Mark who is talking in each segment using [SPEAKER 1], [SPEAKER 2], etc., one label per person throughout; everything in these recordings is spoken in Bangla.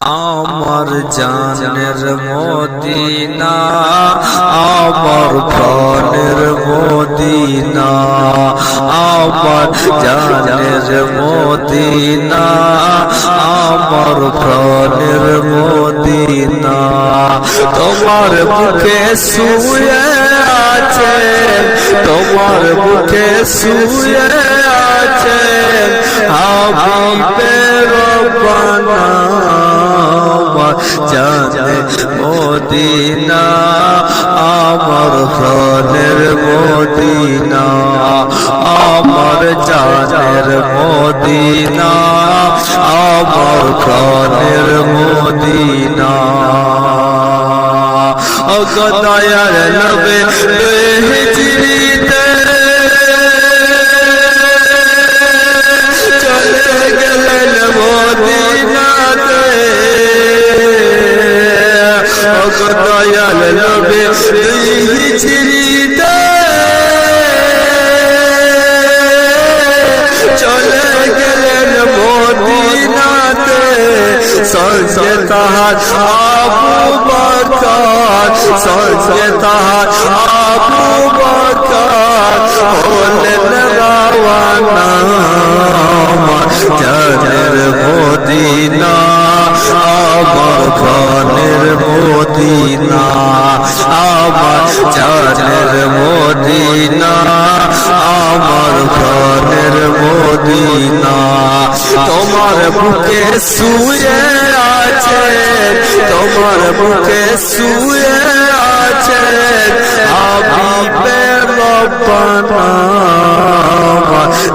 [SPEAKER 1] আমার জানের মদিনা, আমার প্রাণের মদিনা, আমার জানের মদিনা, আমার প্রাণের মদিনা। তোমার বুকে শুয়ে আছে, তোমার বুকে শুয়ে আছে হাবিবের রব্বানা। জানে মদিনা, আমার প্রাণের মদিনা, আমার জানের মদিনা, আমার প্রাণের মদিনা। ও দয়ার নবী হিজরিতে চলে গেলেন মদিনাতে। ও দয়াল নবী হিজরিতে চলে গেলেন মদিনাতে। সঙ্গে তাহার আবু বকর, সঙ্গে তাহার আবু বকর হলেন রওয়ানা। জানের মদিনা, আমার প্রাণের মদিনা, আমার জানের মদিনা, আমার প্রাণের মদিনা। তোমার বুকে শুয়ে আছে, তোমার বুকে শুয়ে আছে হাবিবের রব্বানা।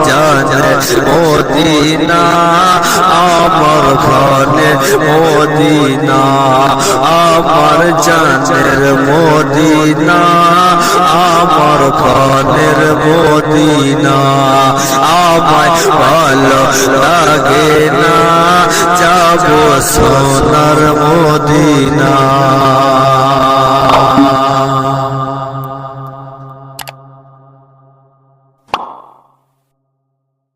[SPEAKER 1] জানের মদিনা, আমার প্রাণের মদিনা, আমার জানের মদিনা, আমার প্রাণের মদিনা। আমায় ভালো লাগে না যাব সোনার মদিনা।